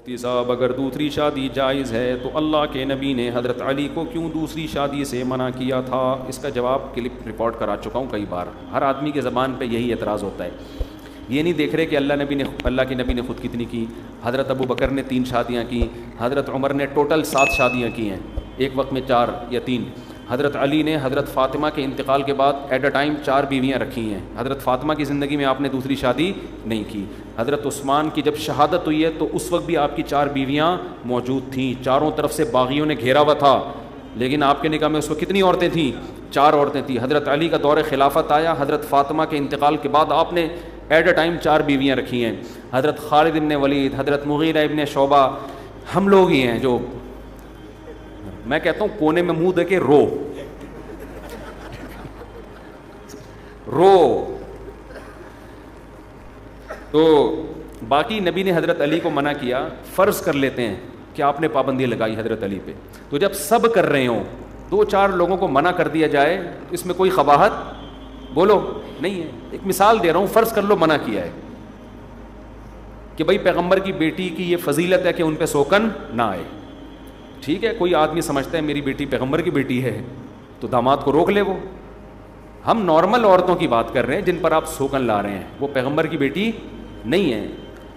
مفتی صاحب اگر دوسری شادی جائز ہے تو اللہ کے نبی نے حضرت علی کو کیوں دوسری شادی سے منع کیا تھا؟ اس کا جواب کلپ ریکارڈ کرا چکا ہوں کئی بار. ہر آدمی کے زبان پہ یہی اعتراض ہوتا ہے. یہ نہیں دیکھ رہے کہ اللہ کے نبی نے خود کتنی کی. حضرت ابو بکر نے 3 شادیاں کی, حضرت عمر نے ٹوٹل 7 شادیاں کی ہیں, ایک وقت میں 4 یا 3. حضرت علی نے حضرت فاطمہ کے انتقال کے بعد ایٹ اے ٹائم 4 بیویاں رکھی ہیں. حضرت فاطمہ کی زندگی میں آپ نے دوسری شادی نہیں کی. حضرت عثمان کی جب شہادت ہوئی ہے تو اس وقت بھی آپ کی 4 بیویاں موجود تھیں. چاروں طرف سے باغیوں نے گھیرا ہوا تھا, لیکن آپ کے نکاح میں اس وقت کتنی عورتیں تھیں؟ 4 عورتیں تھیں. حضرت علی کا دور خلافت آیا, حضرت فاطمہ کے انتقال کے بعد آپ نے ایٹ اے ٹائم 4 بیویاں رکھی ہیں. حضرت خالد بن ولید, حضرت مغیرہ ابن شعبہ, ہم لوگ ہی ہیں جو میں کہتا ہوں کونے میں منہ دے کے رو. تو باقی نبی نے حضرت علی کو منع کیا. فرض کر لیتے ہیں کہ آپ نے پابندی لگائی حضرت علی پہ, تو جب سب کر رہے ہوں 2-4 لوگوں کو منع کر دیا جائے تو اس میں کوئی قباحت بولو نہیں ہے. ایک مثال دے رہا ہوں, فرض کر لو منع کیا ہے کہ بھائی پیغمبر کی بیٹی کی یہ فضیلت ہے کہ ان پہ سوکن نہ آئے. ٹھیک ہے, کوئی آدمی سمجھتا ہے میری بیٹی پیغمبر کی بیٹی ہے تو داماد کو روک لے. وہ ہم نارمل عورتوں کی بات کر رہے ہیں جن پر آپ سوکن لا رہے ہیں, وہ پیغمبر کی بیٹی نہیں ہے.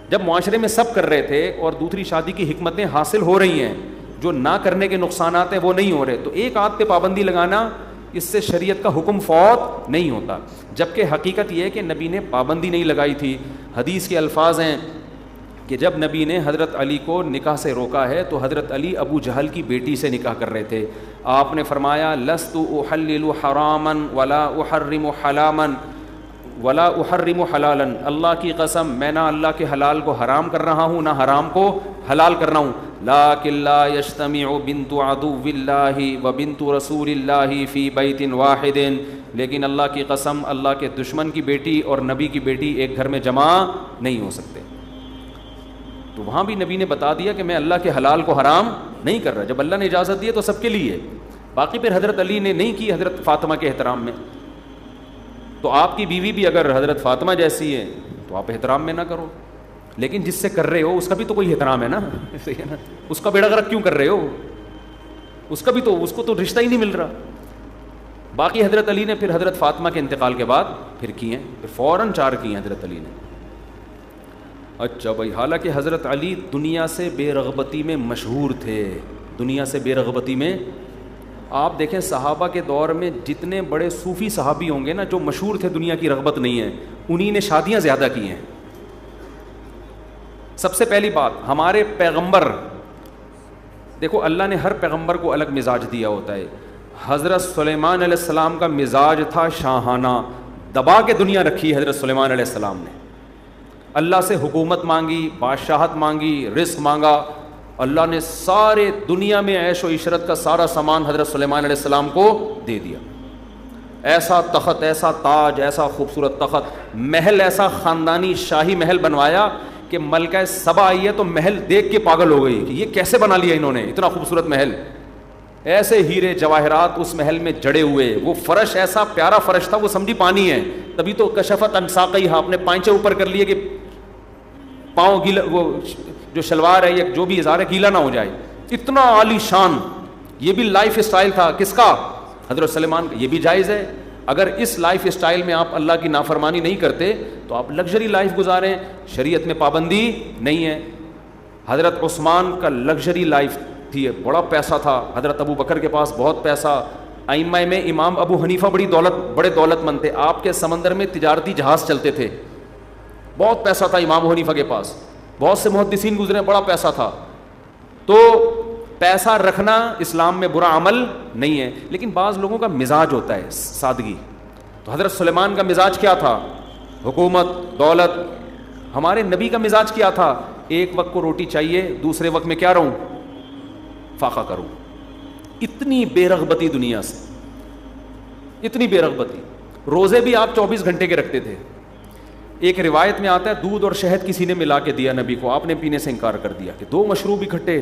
جب معاشرے میں سب کر رہے تھے اور دوسری شادی کی حکمتیں حاصل ہو رہی ہیں, جو نہ کرنے کے نقصانات ہیں وہ نہیں ہو رہے, تو ایک آدھ پہ پابندی لگانا اس سے شریعت کا حکم فوت نہیں ہوتا. جبکہ حقیقت یہ ہے کہ نبی نے پابندی نہیں لگائی تھی. حدیث کے الفاظ ہیں کہ جب نبی نے حضرت علی کو نکاح سے روکا ہے تو حضرت علی ابو جہل کی بیٹی سے نکاح کر رہے تھے. آپ نے فرمایا لست احلل حراما ولا احرم حلاما ولا احرم حلالا, اللہ کی قسم میں نہ اللہ کے حلال کو حرام کر رہا ہوں نہ حرام کو حلال کر رہا ہوں. لیکن لا یجتمع بنت عدو اللہ و بنت رسول اللہ فی بیت واحد, لیکن اللہ کی قسم اللہ کے دشمن کی بیٹی اور نبی کی بیٹی ایک گھر میں جمع نہیں ہو سکتے. تو وہاں بھی نبی نے بتا دیا کہ میں اللہ کے حلال کو حرام نہیں کر رہا. جب اللہ نے اجازت دی ہے تو سب کے لیے. باقی پھر حضرت علی نے نہیں کی حضرت فاطمہ کے احترام میں, تو آپ کی بیوی بھی اگر حضرت فاطمہ جیسی ہے تو آپ احترام میں نہ کرو, لیکن جس سے کر رہے ہو اس کا بھی تو کوئی احترام ہے نا. اس کا بیڑا غرق کیوں کر رہے ہو؟ اس کا بھی تو, اس کو تو رشتہ ہی نہیں مل رہا. باقی حضرت علی نے پھر حضرت فاطمہ کے انتقال کے بعد پھر کی ہیں, پھر فوراً 4 کی ہیں حضرت علی نے. اچھا بھائی, حالانکہ حضرت علی دنیا سے بے رغبتی میں مشہور تھے. دنیا سے بے رغبتی میں آپ دیکھیں صحابہ کے دور میں جتنے بڑے صوفی صحابی ہوں گے نا جو مشہور تھے دنیا کی رغبت نہیں ہے, انہی نے شادیاں زیادہ کی ہیں. سب سے پہلی بات, ہمارے پیغمبر دیکھو اللہ نے ہر پیغمبر کو الگ مزاج دیا ہوتا ہے. حضرت سلیمان علیہ السلام کا مزاج تھا شاہانہ, دبا کے دنیا رکھی حضرت سلیمان علیہ السلام نے. اللہ سے حکومت مانگی, بادشاہت مانگی, رزق مانگا, اللہ نے سارے دنیا میں عیش و عشرت کا سارا سامان حضرت سلیمان علیہ السلام کو دے دیا. ایسا تخت, ایسا تاج, ایسا خوبصورت تخت, محل, ایسا خاندانی شاہی محل بنوایا کہ ملکہ سبا آئی ہے تو محل دیکھ کے پاگل ہو گئی کہ یہ کیسے بنا لیا انہوں نے اتنا خوبصورت محل. ایسے ہیرے جواہرات اس محل میں جڑے ہوئے, وہ فرش ایسا پیارا فرش تھا وہ سمجھی پانی ہے, تبھی تو کشفت عن ساقیہا, اپنے پائنچے اوپر کر لیے کہ پاؤں گیلا, وہ جو شلوار ہے یا جو بھی ازار ہے گیلا نہ ہو جائے. اتنا عالی شان, یہ بھی لائف اسٹائل تھا کس کا؟ حضرت سلیمان. یہ بھی جائز ہے, اگر اس لائف اسٹائل میں آپ اللہ کی نافرمانی نہیں کرتے تو آپ لگژری لائف گزاریں, شریعت میں پابندی نہیں ہے. حضرت عثمان کا لگژری لائف تھی, بڑا پیسہ تھا. حضرت ابو بکر کے پاس بہت پیسہ. ائمہ میں امام ابو حنیفہ بڑے دولت مند تھے, آپ کے سمندر میں تجارتی جہاز چلتے تھے, بہت پیسہ تھا امام ابو حنیفہ کے پاس. بہت سے محدثین گزرے, بڑا پیسہ تھا. تو پیسہ رکھنا اسلام میں برا عمل نہیں ہے, لیکن بعض لوگوں کا مزاج ہوتا ہے سادگی. تو حضرت سلیمان کا مزاج کیا تھا؟ حکومت, دولت. ہمارے نبی کا مزاج کیا تھا؟ ایک وقت کو روٹی چاہیے, دوسرے وقت میں کیا رہوں؟ فاقہ کروں. اتنی بے رغبتی دنیا سے, اتنی بے رغبتی. روزے بھی آپ 24 گھنٹے کے رکھتے تھے. ایک روایت میں آتا ہے دودھ اور شہد کسی نے ملا کے دیا نبی کو, آپ نے پینے سے انکار کر دیا کہ 2 مشروب اکٹھے,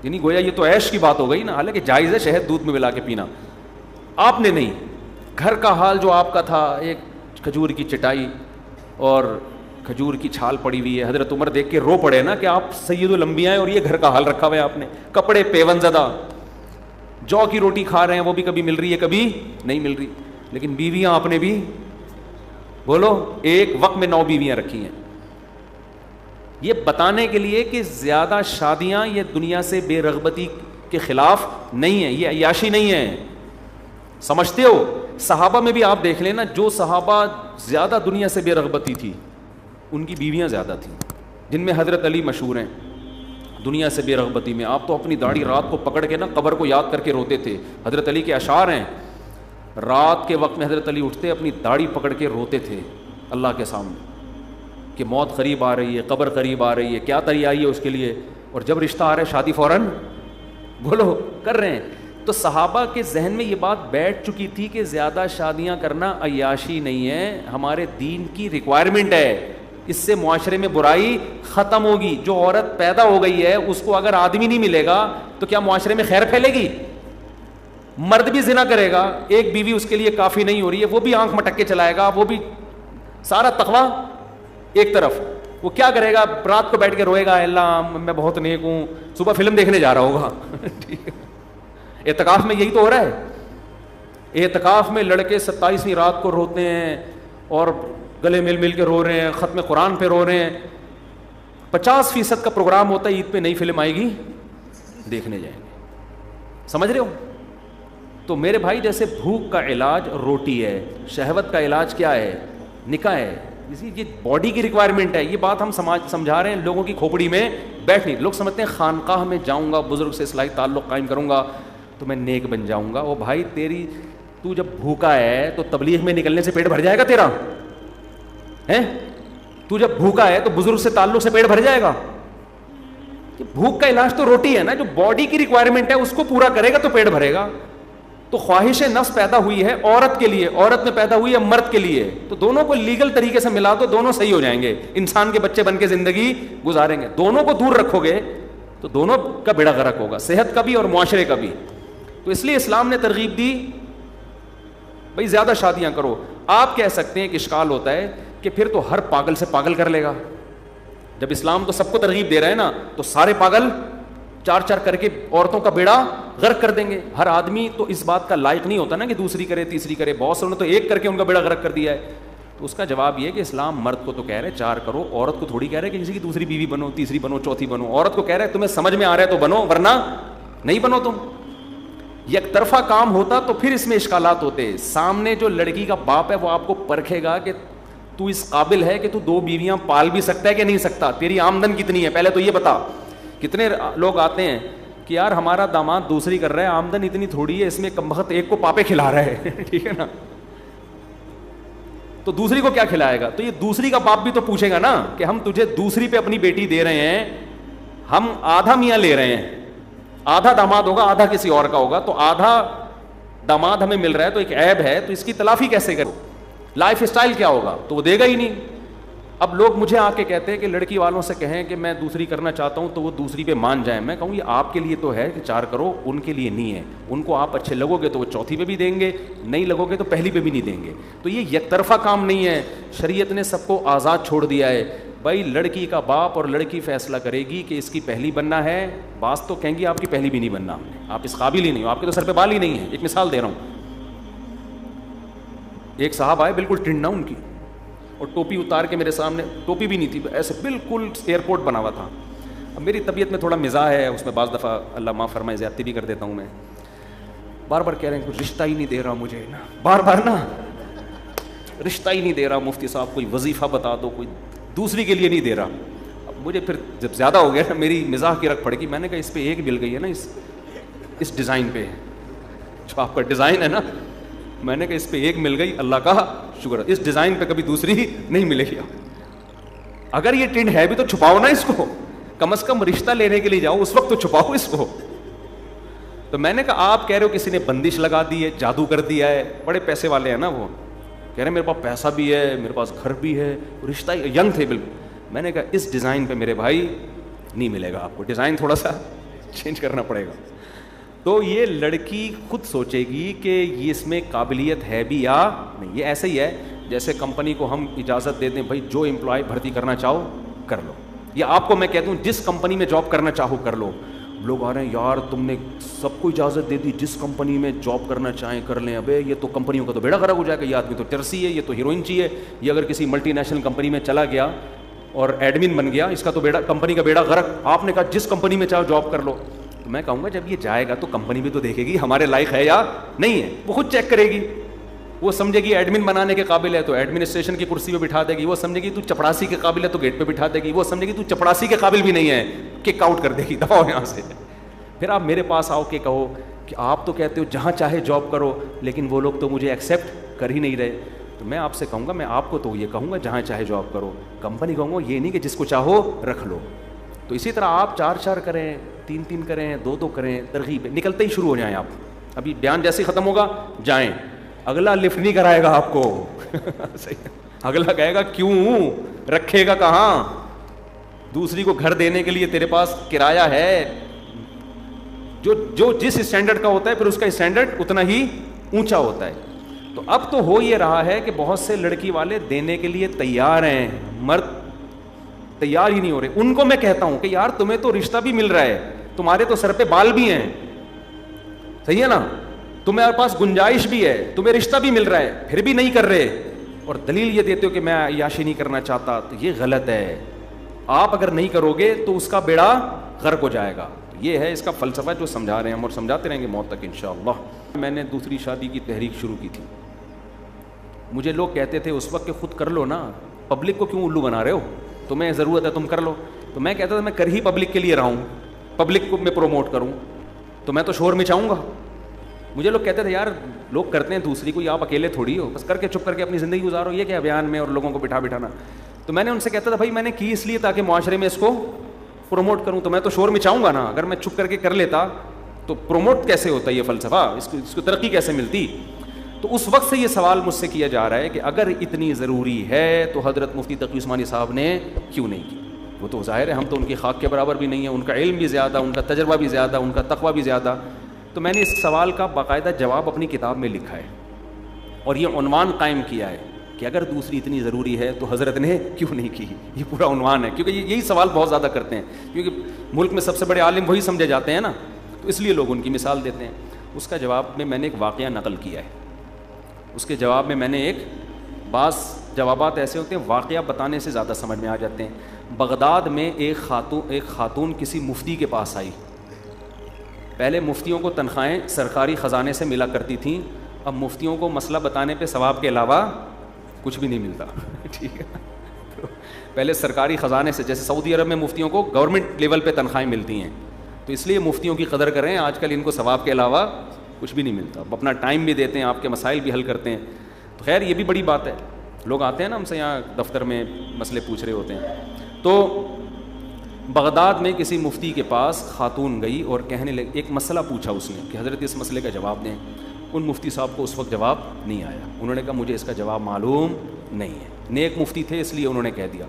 یعنی گویا یہ تو عیش کی بات ہو گئی نا, حالانکہ جائز ہے شہد دودھ میں ملا کے پینا. آپ نے نہیں. گھر کا حال جو آپ کا تھا, ایک کھجور کی چٹائی اور کھجور کی چھال پڑی ہوئی ہے. حضرت عمر دیکھ کے رو پڑے نا کہ آپ سید الانبیاء ہیں اور یہ گھر کا حال رکھا ہوا ہے آپ نے. کپڑے پیون زدہ, جو کی روٹی کھا رہے ہیں وہ بھی کبھی مل رہی ہے کبھی نہیں مل رہی, لیکن بیویاں آپ نے بھی بولو ایک وقت میں 9 بیویاں رکھی ہیں. یہ بتانے کے لیے کہ زیادہ شادیاں یہ دنیا سے بے رغبتی کے خلاف نہیں ہیں, یہ عیاشی نہیں ہے. سمجھتے ہو؟ صحابہ میں بھی آپ دیکھ لیں نا, جو صحابہ زیادہ دنیا سے بے رغبتی تھی ان کی بیویاں زیادہ تھیں, جن میں حضرت علی مشہور ہیں دنیا سے بے رغبتی میں. آپ تو اپنی داڑھی رات کو پکڑ کے نا قبر کو یاد کر کے روتے تھے. حضرت علی کے اشعار ہیں, رات کے وقت میں حضرت علی اٹھتے اپنی داڑھی پکڑ کے روتے تھے اللہ کے سامنے کہ موت قریب آ رہی ہے, قبر قریب آ رہی ہے, کیا تیاری ہے اس کے لیے, اور جب رشتہ آ رہا ہے شادی فوراً بولو کر رہے ہیں. تو صحابہ کے ذہن میں یہ بات بیٹھ چکی تھی کہ زیادہ شادیاں کرنا عیاشی نہیں ہے, ہمارے دین کی ریکوائرمنٹ ہے, اس سے معاشرے میں برائی ختم ہوگی. جو عورت پیدا ہو گئی ہے اس کو اگر آدمی نہیں ملے گا تو کیا معاشرے میں خیر پھیلے گی؟ مرد بھی زنا کرے گا, ایک بیوی اس کے لیے کافی نہیں ہو رہی ہے, وہ بھی آنکھ مٹک کے چلائے گا, وہ بھی سارا تقویٰ ایک طرف, وہ کیا کرے گا؟ رات کو بیٹھ کے روئے گا اللہ میں بہت نیک ہوں, صبح فلم دیکھنے جا رہا ہوگا. اعتکاف میں یہی تو ہو رہا ہے. اعتکاف میں لڑکے 27ویں رات کو روتے ہیں اور گلے مل مل کے رو رہے ہیں, ختم قرآن پہ رو رہے ہیں. 50% کا پروگرام ہوتا ہے عید پہ نئی فلم آئے گی دیکھنے جائیں گے. سمجھ رہے ہو؟ تو میرے بھائی جیسے بھوک کا علاج روٹی ہے, شہوت کا علاج کیا ہے؟ نکاح ہے. یہ باڈی کی ریکوائرمنٹ ہے. یہ بات ہم سمجھا رہے ہیں, لوگوں کی کھوپڑی میں بیٹھ نہیں. لوگ سمجھتے ہیں خانقاہ میں جاؤں گا, بزرگ سے اصلاحی تعلق قائم کروں گا تو میں نیک بن جاؤں گا. وہ بھائی تو جب بھوکا ہے تو تبلیغ میں نکلنے سے پیٹ بھر جائے گا تیرا ہے؟ تو جب بھوکا ہے تو بزرگ سے تعلق سے پیٹ بھر جائے گا؟ بھوک کا علاج تو روٹی ہے نا, جو باڈی کی ریکوائرمنٹ ہے اس کو پورا کرے گا تو پیٹ بھرے گا. تو خواہش نفس پیدا ہوئی ہے عورت کے لیے, عورت میں پیدا ہوئی ہے مرد کے لیے, تو دونوں کو لیگل طریقے سے ملا دو, دونوں صحیح ہو جائیں گے, انسان کے بچے بن کے زندگی گزاریں گے. دونوں کو دور رکھو گے تو دونوں کا بیڑا غرق ہوگا, صحت کا بھی اور معاشرے کا بھی. تو اس لیے اسلام نے ترغیب دی بھائی زیادہ شادیاں کرو. آپ کہہ سکتے ہیں کہ اشکال ہوتا ہے کہ پھر تو ہر پاگل سے پاگل کر لے گا. جب اسلام تو سب کو ترغیب دے رہا ہے نا, تو سارے پاگل 4 کر کے عورتوں کا بیڑا غرق کر دیں گے. ہر آدمی تو اس بات کا لائق نہیں ہوتا نا کہ دوسری کرے تیسری کرے. بہت سے انہوں نے تو ایک کر کے ان کا بیڑا غرق کر دیا ہے. تو اس کا جواب یہ ہے کہ اسلام مرد کو تو کہہ رہے 4 کرو, عورت کو تھوڑی کہہ رہے کہ کسی کی دوسری بیوی بنو, تیسری بنو, چوتھی بنو. عورت کو کہہ رہے تمہیں سمجھ میں آ رہا ہے تو بنو, ورنہ نہیں بنو. تم یک طرفہ کام ہوتا تو پھر اس میں اشکالات ہوتے. سامنے جو لڑکی کا باپ ہے وہ آپ کو پرکھے گا کہ تو اس قابل ہے کہ تو 2 بیویاں پال بھی سکتا ہے کہ نہیں سکتا, تیری آمدن کتنی ہے پہلے تو یہ بتا. کتنے لوگ آتے ہیں کہ یار ہمارا داماد دوسری کر رہا ہے, آمدن اتنی تھوڑی ہے, اس میں کم وقت ایک کو پاپے کھلا رہا ہے. ٹھیک ہے نا, تو دوسری کو کیا کھلائے گا؟ تو یہ دوسری کا باپ بھی تو پوچھے گا نا کہ ہم تجھے دوسری پہ اپنی بیٹی دے رہے ہیں, ہم آدھا میاں لے رہے ہیں, آدھا داماد ہوگا آدھا کسی اور کا ہوگا, تو آدھا داماد ہمیں مل رہا ہے تو ایک عیب ہے, تو اس کی تلافی کیسے کرو؟ لائف اسٹائل کیا ہوگا؟ تو وہ دے گا ہی نہیں. اب لوگ مجھے آ کے کہتے ہیں کہ لڑکی والوں سے کہیں کہ میں دوسری کرنا چاہتا ہوں تو وہ دوسری پہ مان جائیں. میں کہوں یہ آپ کے لیے تو ہے کہ 4 کرو, ان کے لیے نہیں ہے. ان کو آپ اچھے لگو گے تو وہ چوتھی پہ بھی دیں گے, نہیں لگو گے تو پہلی پہ بھی نہیں دیں گے. تو یہ یک طرفہ کام نہیں ہے, شریعت نے سب کو آزاد چھوڑ دیا ہے. بھائی لڑکی کا باپ اور لڑکی فیصلہ کرے گی کہ اس کی پہلی بننا ہے. بعض تو کہیں گی آپ کی پہلی بھی نہیں بننا, آپ اس قابل ہی نہیں ہو, آپ کے تو سر پہ بال ہی نہیں ہے. ایک مثال دے رہا ہوں, ایک صاحب آئے بالکل ٹنڈا ان کی, اور ٹوپی اتار کے میرے سامنے, ٹوپی بھی نہیں تھی, ایسے بالکل ایئرپورٹ بنا ہوا تھا. اب میری طبیعت میں تھوڑا مزاح ہے, اس میں بعض دفعہ اللہ معاف فرمائے زیادتی بھی کر دیتا ہوں میں. بار بار کہہ رہے ہیں کوئی رشتہ ہی نہیں دے رہا مجھے نا, بار بار نا رشتہ ہی نہیں دے رہا مفتی صاحب, کوئی وظیفہ بتا دو, کوئی دوسری کے لیے نہیں دے رہا. اب مجھے پھر جب زیادہ ہو گیا نا میری مزاح کی رکھ پڑ گئی. میں نے کہا اس پہ ایک مل گئی ہے نا, اس ڈیزائن پہ جو آپ کا ڈیزائن ہے نا, میں نے کہا اس پہ ایک مل گئی, اللہ کا شکر, اس ڈیزائن پہ کبھی دوسری نہیں ملے گی. اگر یہ ٹنڈ ہے بھی تو چھپاؤ نا اس کو, کم از کم رشتہ لینے کے لیے جاؤ اس وقت تو چھپاؤ اس کو. تو میں نے کہا آپ کہہ رہے ہو کسی نے بندش لگا دی ہے, جادو کر دیا ہے, بڑے پیسے والے ہیں نا وہ, کہہ رہے ہیں میرے پاس پیسہ بھی ہے, میرے پاس گھر بھی ہے, رشتہ ینگ تھے بالکل. میں نے کہا اس ڈیزائن پہ میرے بھائی نہیں ملے گا آپ کو, ڈیزائن تھوڑا سا چینج کرنا پڑے گا. تو یہ لڑکی خود سوچے گی کہ یہ اس میں قابلیت ہے بھی یا نہیں. یہ ایسے ہی ہے جیسے کمپنی کو ہم اجازت دے دیں بھائی جو امپلائی بھرتی کرنا چاہو کر لو، یا آپ کو میں کہتا ہوں جس کمپنی میں جاب کرنا چاہو کر لو، لوگ آ رہے ہیں یار تم نے سب کو اجازت دے دی، جس کمپنی میں جاب کرنا چاہیں کر لیں، ابے یہ تو کمپنیوں کا تو بیڑا خراب ہو جائے گا، یہ آدمی تو ٹرسی ہے، یہ تو ہیروئن چاہیے، یہ اگر کسی ملٹی نیشنل کمپنی میں چلا گیا اور ایڈمن بن گیا اس کا تو بیڑا، کمپنی کا بیڑا غرق۔ آپ نے کہا جس کمپنی میں چاہو جاب کر لو، تو میں کہوں گا جب یہ جائے گا تو کمپنی بھی تو دیکھے گی ہمارے لائق ہے یا نہیں ہے، وہ خود چیک کرے گی، وہ سمجھے گی ایڈمن بنانے کے قابل ہے تو ایڈمنسٹریشن کی کرسی پہ بٹھا دے گی، وہ سمجھے گی تو چپڑاسی کے قابل ہے تو گیٹ پہ بٹھا دے گی، وہ سمجھے گی تو چپڑاسی کے قابل بھی نہیں ہے، کک آؤٹ کر دے گی، دباؤ یہاں سے۔ پھر آپ میرے پاس آؤ کہ کہو کہ آپ تو کہتے ہو جہاں چاہے جاب کرو، لیکن وہ لوگ تو مجھے ایکسیپٹ کر ہی نہیں رہے، تو میں آپ سے کہوں گا، میں آپ کو تو یہ کہوں گا جہاں چاہے جاب کرو، کمپنی کہوں گا یہ نہیں کہ جس کو چاہو رکھ لو۔ تو اسی طرح آپ 4 کریں، 3 کریں، 2 کریں، ترغیب نکلتے ہی شروع ہو جائیں آپ۔ ابھی بیان جیسے ختم ہوگا جائیں، اگلا لفٹ نہیں کرائے گا آپ کو اگلا کہے گا کیوں رکھے گا کہاں، دوسری کو گھر دینے کے لیے تیرے پاس کرایہ ہے، جو جس اسٹینڈرڈ کا ہوتا ہے پھر اس کا اسٹینڈرڈ اتنا ہی اونچا ہوتا ہے۔ تو اب تو ہو یہ رہا ہے کہ بہت سے لڑکی والے دینے کے لیے تیار ہیں، مرد تیار ہی نہیں ہو رہے۔ ان کو میں کہتا ہوں کہ یار تمہیں تو رشتہ بھی مل رہا ہے، تمہارے تو سر پہ بال بھی ہیں، صحیح ہے نا، تمہارے پاس گنجائش بھی ہے، تمہیں رشتہ بھی مل رہا ہے، پھر بھی نہیں کر رہے، اور دلیل یہ دیتے ہو کہ میں عیاشی نہیں کرنا چاہتا، تو یہ غلط ہے۔ آپ اگر نہیں کرو گے تو اس کا بیڑا غرق ہو جائے گا۔ یہ ہے اس کا فلسفہ جو سمجھا رہے ہیں ہم، اور سمجھاتے رہیں گے موت تک انشاءاللہ۔ میں نے دوسری شادی کی تحریک شروع کی تھی، مجھے لوگ کہتے تھے اس وقت کہ خود کر لو نا، پبلک کو کیوں الو بنا رہے ہو، تمہیں ضرورت ہے تم کر لو۔ تو میں کہتا تھا میں کر ہی پبلک کے لیے رہا ہوں، پبلک کو میں پروموٹ کروں تو میں تو شور مچاؤں گا۔ مجھے لوگ کہتے تھے یار لوگ کرتے ہیں دوسری کو، آپ اکیلے تھوڑی ہو، بس کر کے چپ کر کے اپنی زندگی گزارو، یہ کیا بیان میں اور لوگوں کو بٹھانا۔ تو میں نے ان سے کہتا تھا بھائی میں نے کی اس لیے تاکہ معاشرے میں اس کو پروموٹ کروں، تو میں تو شور مچاؤں گا نا، اگر میں چپ کر کے کر لیتا تو پروموٹ کیسے ہوتا یہ فلسفہ، اس کو ترقی کیسے ملتی۔ تو اس وقت سے یہ سوال مجھ سے کیا جا رہا ہے کہ اگر اتنی ضروری ہے تو حضرت مفتی تقی عثمانی صاحب نے کیوں نہیں کی۔ وہ تو ظاہر ہے ہم تو ان کی خاک کے برابر بھی نہیں ہیں، ان کا علم بھی زیادہ، ان کا تجربہ بھی زیادہ، ان کا تقویٰ بھی زیادہ۔ تو میں نے اس سوال کا باقاعدہ جواب اپنی کتاب میں لکھا ہے، اور یہ عنوان قائم کیا ہے کہ اگر دوسری اتنی ضروری ہے تو حضرت نے کیوں نہیں کی، یہ پورا عنوان ہے، کیونکہ یہی سوال بہت زیادہ کرتے ہیں، کیونکہ ملک میں سب سے بڑے عالم وہی سمجھے جاتے ہیں نا، تو اس لیے لوگ ان کی مثال دیتے ہیں۔ اس کا جواب میں نے ایک واقعہ نقل کیا ہے، اس کے جواب میں نے ایک بعض جوابات ایسے ہوتے ہیں واقعہ بتانے سے زیادہ سمجھ میں آ جاتے ہیں۔ بغداد میں ایک خاتون کسی مفتی کے پاس آئی۔ پہلے مفتیوں کو تنخواہیں سرکاری خزانے سے ملا کرتی تھیں، اب مفتیوں کو مسئلہ بتانے پہ ثواب کے علاوہ کچھ بھی نہیں ملتا، ٹھیک ہے۔ تو پہلے سرکاری خزانے سے، جیسے سعودی عرب میں مفتیوں کو گورنمنٹ لیول پہ تنخواہیں ملتی ہیں، تو اس لیے مفتیوں کی قدر کریں، آج کل ان کو ثواب کے علاوہ کچھ بھی نہیں ملتا، اپنا ٹائم بھی دیتے ہیں، آپ کے مسائل بھی حل کرتے ہیں۔ تو خیر یہ بھی بڑی بات ہے، لوگ آتے ہیں نا ہم سے یہاں دفتر میں مسئلے پوچھ رہے ہوتے ہیں۔ تو بغداد میں کسی مفتی کے پاس خاتون گئی اور کہنے لگی، ایک مسئلہ پوچھا اس نے کہ حضرت اس مسئلے کا جواب دیں۔ ان مفتی صاحب کو اس وقت جواب نہیں آیا، انہوں نے کہا مجھے اس کا جواب معلوم نہیں ہے، نیک مفتی تھے اس لیے انہوں نے کہہ دیا۔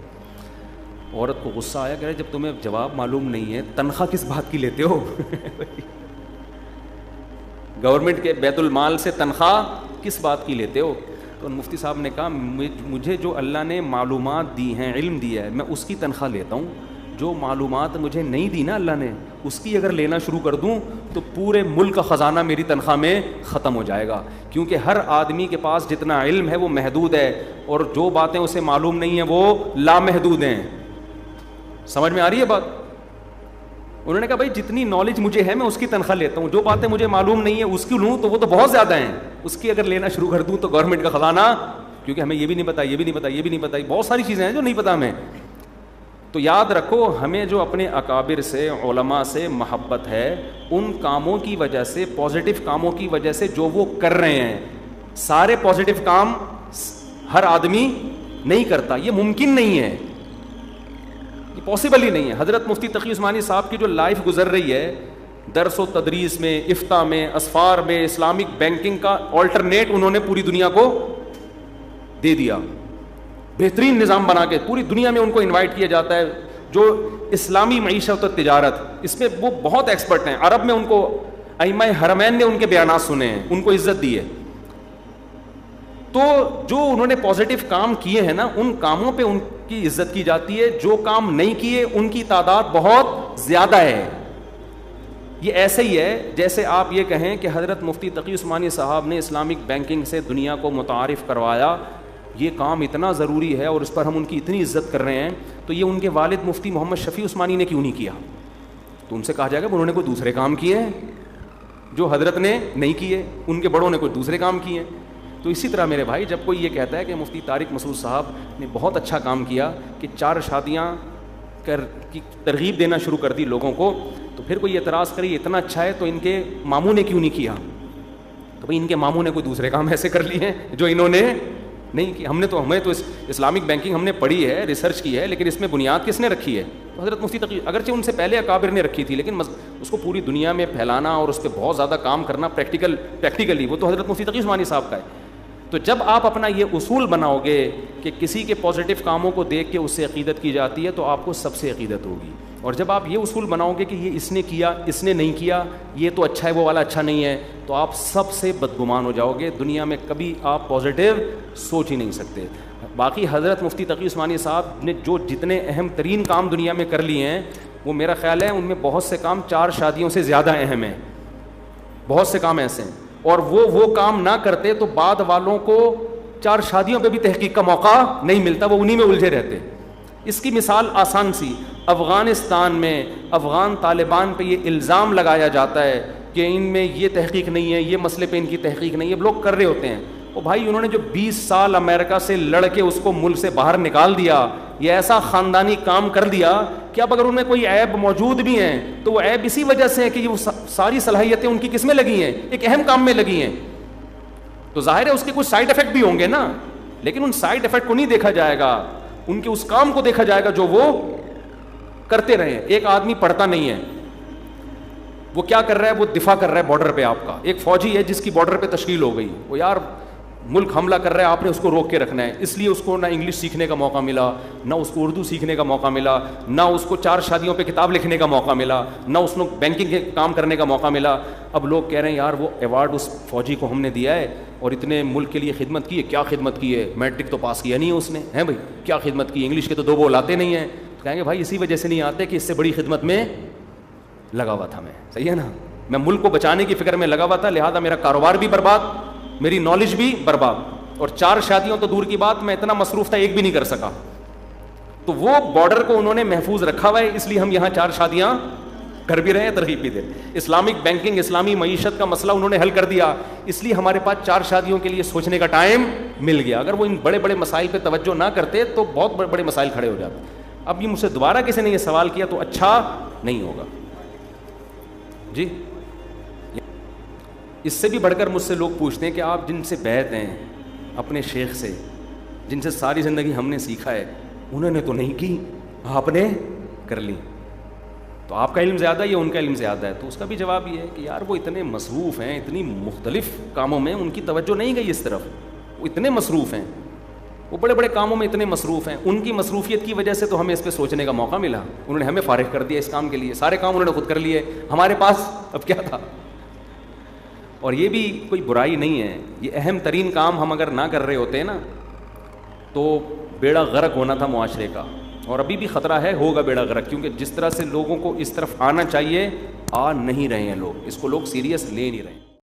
عورت کو غصہ آیا کہ جب تمہیں جواب معلوم نہیں ہے تنخواہ کس بات کی لیتے ہو گورنمنٹ کے بیت المال سے تنخواہ کس بات کی لیتے ہو؟ تو مفتی صاحب نے کہا مجھے جو اللہ نے معلومات دی ہیں، علم دیا ہے، میں اس کی تنخواہ لیتا ہوں، جو معلومات مجھے نہیں دی نا اللہ نے، اس کی اگر لینا شروع کر دوں تو پورے ملک کا خزانہ میری تنخواہ میں ختم ہو جائے گا، کیونکہ ہر آدمی کے پاس جتنا علم ہے وہ محدود ہے، اور جو باتیں اسے معلوم نہیں ہیں وہ لامحدود ہیں۔ سمجھ میں آ رہی ہے بات؟ انہوں نے کہا بھائی جتنی نالج مجھے ہے میں اس کی تنخواہ لیتا ہوں، جو باتیں مجھے معلوم نہیں ہے اس کی لوں تو وہ تو بہت زیادہ ہیں، اس کی اگر لینا شروع کر دوں تو گورنمنٹ کا خزانہ، کیونکہ ہمیں یہ بھی نہیں پتا، یہ بھی نہیں پتا، یہ بھی نہیں پتا، بہت ساری چیزیں ہیں جو نہیں پتا ہمیں۔ تو یاد رکھو ہمیں جو اپنے اکابر سے، علماء سے محبت ہے، ان کاموں کی وجہ سے، پازیٹیو کاموں کی وجہ سے جو وہ کر رہے ہیں، سارے پازیٹیو کام ہر آدمی نہیں کرتا، یہ ممکن نہیں ہے، یہ پاسبل ہی نہیں ہے۔ حضرت مفتی تقی عثمانی صاحب کی جو لائف گزر رہی ہے، درس و تدریس میں، افتاء میں، اسفار میں، اسلامک بینکنگ کا آلٹرنیٹ انہوں نے پوری دنیا کو دے دیا، بہترین نظام بنا کے پوری دنیا میں ان کو انوائٹ کیا جاتا ہے۔ جو اسلامی معیشت و تجارت، اس میں وہ بہت ایکسپرٹ ہیں، عرب میں ان کو ائمہ حرمین نے ان کے بیانات سنے ہیں، ان کو عزت دی ہے۔ تو جو انہوں نے پازیٹیو کام کیے ہیں نا, ان کاموں پہ ان کی عزت کی جاتی ہے, جو کام نہیں کیے ان کی تعداد بہت زیادہ ہے. یہ ایسے ہی ہے جیسے آپ یہ کہیں کہ حضرت مفتی تقی عثمانی صاحب نے اسلامک بینکنگ سے دنیا کو متعارف کروایا, یہ کام اتنا ضروری ہے اور اس پر ہم ان کی اتنی عزت کر رہے ہیں, تو یہ ان کے والد مفتی محمد شفیع عثمانی نے کیوں نہیں کیا؟ تو ان سے کہا جائے گا انہوں نے کوئی دوسرے کام کیے ہیں جو حضرت نے نہیں کیے, ان کے بڑوں نے کوئی دوسرے کام کیے ہیں. تو اسی طرح میرے بھائی, جب کوئی یہ کہتا ہے کہ مفتی طارق مسعود صاحب نے بہت اچھا کام کیا کہ 4 شادیاں کی ترغیب دینا شروع کر دی لوگوں کو, تو پھر کوئی اعتراض کرے اتنا اچھا ہے تو ان کے ماموں نے کیوں نہیں کیا؟ تو بھائی ان کے ماموں نے کوئی دوسرے کام ایسے کر لیے ہیں جو انہوں نے نہیں کی. ہمیں تو اسلامک بینکنگ ہم نے پڑھی ہے, ریسرچ کی ہے, لیکن اس میں بنیاد کس نے رکھی ہے؟ تو حضرت مفتی تقی, اگرچہ ان سے پہلے اکابر نے رکھی تھی, لیکن اس کو پوری دنیا میں پھیلانا اور اس پہ بہت زیادہ کام کرنا پریکٹیکلی وہ تو حضرت مفتی تقی عثمانی صاحب کا ہے. تو جب آپ اپنا یہ اصول بناؤ گے کہ کسی کے پازیٹیو کاموں کو دیکھ کے اس سے عقیدت کی جاتی ہے, تو آپ کو سب سے عقیدت ہوگی. اور جب آپ یہ اصول بناؤ گے کہ یہ اس نے کیا, اس نے نہیں کیا, یہ تو اچھا ہے وہ والا اچھا نہیں ہے, تو آپ سب سے بدگمان ہو جاؤ گے. دنیا میں کبھی آپ پازیٹیو سوچ ہی نہیں سکتے. باقی حضرت مفتی تقی عثمانی صاحب نے جو جتنے اہم ترین کام دنیا میں کر لیے ہیں, وہ میرا خیال ہے ان میں بہت سے کام 4 شادیوں سے زیادہ اہم ہیں. بہت سے کام ایسے ہیں, اور وہ کام نہ کرتے تو بعد والوں کو 4 شادیوں پہ بھی تحقیق کا موقع نہیں ملتا, وہ انہی میں الجھے رہتے. اس کی مثال آسان سی, افغانستان میں افغان طالبان پہ یہ الزام لگایا جاتا ہے کہ ان میں یہ تحقیق نہیں ہے, یہ مسئلے پہ ان کی تحقیق نہیں ہے, لوگ کر رہے ہوتے ہیں. او بھائی, انہوں نے جو 20 سال امریکہ سے لڑ کے اس کو ملک سے باہر نکال دیا, یہ ایسا خاندانی کام کر دیا کہ اب اگر ان میں کوئی عیب موجود بھی ہیں تو وہ عیب اسی وجہ سے ہے کہ وہ ساری صلاحیتیں ان کی کس میں لگی ہیں؟ ایک اہم کام میں لگی ہیں. تو ظاہر ہے اس کے کچھ سائیڈ افیکٹ بھی ہوں گے نا, لیکن ان سائیڈ افیکٹ کو نہیں دیکھا جائے گا, ان کے اس کام کو دیکھا جائے گا جو وہ کرتے رہے. ایک آدمی پڑھتا نہیں ہے, وہ کیا کر رہا ہے؟ وہ دفاع کر رہا ہے بارڈر پہ. آپ کا ایک فوجی ہے جس کی بارڈر پہ تشکیل ہو گئی, وہ یار ملک حملہ کر رہا ہے, آپ نے اس کو روک کے رکھنا ہے. اس لیے اس کو نہ انگلش سیکھنے کا موقع ملا, نہ اس کو اردو سیکھنے کا موقع ملا, نہ اس کو 4 شادیوں پہ کتاب لکھنے کا موقع ملا, نہ اس کو بینکنگ کے کام کرنے کا موقع ملا. اب لوگ کہہ رہے ہیں یار وہ ایوارڈ اس فوجی کو ہم نے دیا ہے اور اتنے ملک کے لیے خدمت کی ہے. کیا خدمت کی ہے؟ میٹرک تو پاس کیا نہیں ہے اس نے, ہے بھائی, کیا خدمت کی؟ انگلش کے تو 2 بول آتے نہیں ہیں. کہیں گے بھائی اسی وجہ سے نہیں آتے کہ اس سے بڑی خدمت میں لگا ہوا تھا میں. صحیح ہے نا, میں ملک کو بچانے کی فکر میں لگا ہوا تھا, لہذا میرا کاروبار بھی برباد, میری نالج بھی برباد, اور 4 شادیوں تو دور کی بات, میں اتنا مصروف تھا ایک بھی نہیں کر سکا. تو وہ بارڈر کو انہوں نے محفوظ رکھا ہوا ہے, اس لیے ہم یہاں 4 شادیاں کر بھی رہے ہیں, ترغیب بھی دے. اسلامک بینکنگ, اسلامی معیشت کا مسئلہ انہوں نے حل کر دیا, اس لیے ہمارے پاس 4 شادیوں کے لیے سوچنے کا ٹائم مل گیا. اگر وہ ان بڑے بڑے مسائل پہ توجہ نہ کرتے تو بہت بڑے بڑے مسائل کھڑے ہو جاتے. اب یہ مجھ سے دوبارہ کسی نے یہ سوال کیا تو اچھا نہیں ہوگا جی. اس سے بھی بڑھ کر مجھ سے لوگ پوچھتے ہیں کہ آپ جن سے بیعت ہیں اپنے شیخ سے, جن سے ساری زندگی ہم نے سیکھا ہے, انہوں نے تو نہیں کی, آپ نے کر لی, تو آپ کا علم زیادہ ہے یا ان کا علم زیادہ ہے؟ تو اس کا بھی جواب یہ ہے کہ یار وہ اتنے مصروف ہیں, اتنی مختلف کاموں میں ان کی توجہ نہیں گئی اس طرف, وہ اتنے مصروف ہیں, وہ بڑے بڑے کاموں میں اتنے مصروف ہیں. ان کی مصروفیت کی وجہ سے تو ہمیں اس پہ سوچنے کا موقع ملا. انہوں نے ہمیں فارغ کر دیا اس کام کے لیے, سارے کام انہوں نے خود کر لیے, ہمارے پاس اب کیا تھا. اور یہ بھی کوئی برائی نہیں ہے, یہ اہم ترین کام ہم اگر نہ کر رہے ہوتے ہیں نا تو بیڑا غرق ہونا تھا معاشرے کا, اور ابھی بھی خطرہ ہے ہوگا بیڑا غرق, کیونکہ جس طرح سے لوگوں کو اس طرف آنا چاہیے آ نہیں رہے ہیں لوگ, اس کو لوگ سیریس لے نہیں رہے ہیں.